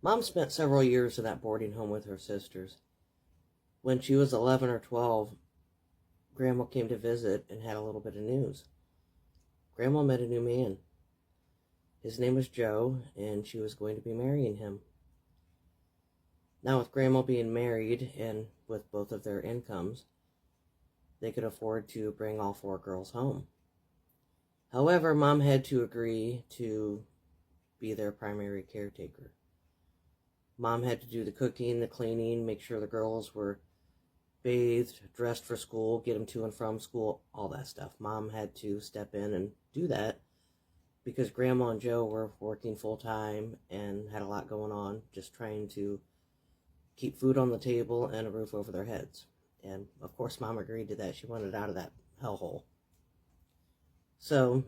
Mom spent several years in that boarding home with her sisters. When she was 11 or 12, Grandma came to visit and had a little bit of news. Grandma met a new man. His name was Joe, and she was going to be marrying him. Now, with Grandma being married and with both of their incomes, they could afford to bring all four girls home. However, Mom had to agree to be their primary caretaker. Mom had to do the cooking, the cleaning, make sure the girls were bathed, dressed for school, get them to and from school, all that stuff. Mom had to step in and do that because Grandma and Joe were working full time and had a lot going on, just trying to keep food on the table and a roof over their heads. And of course, Mom agreed to that. She wanted out of that hellhole. So,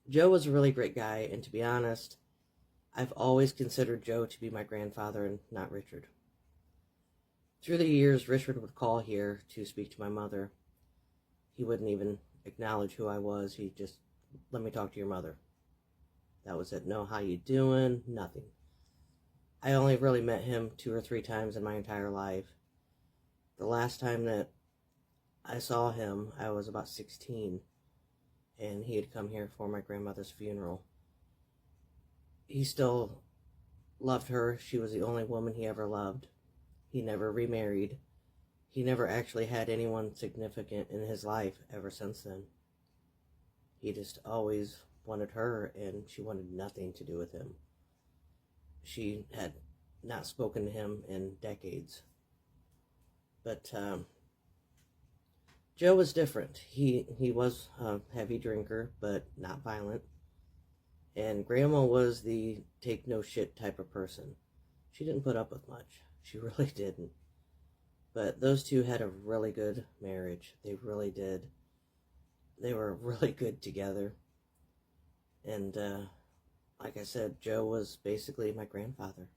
Joe was a really great guy, and to be honest, I've always considered Joe to be my grandfather and not Richard. Through the years, Richard would call here to speak to my mother. He wouldn't even acknowledge who I was. He'd just, let me talk to your mother. That was it. No, how you doing? Nothing. I only really met him 2 or 3 times in my entire life. The last time that I saw him, I was about 16, and he had come here for my grandmother's funeral. He still loved her. She was the only woman he ever loved. He never remarried. He never actually had anyone significant in his life ever since then. He just always wanted her, and she wanted nothing to do with him. She had not spoken to him in decades. But Joe was different. He was a heavy drinker, but not violent. And Grandma was the take no shit type of person. She didn't put up with much. She really didn't. But those two had a really good marriage. They really did. They were really good together. And like I said, Joe was basically my grandfather.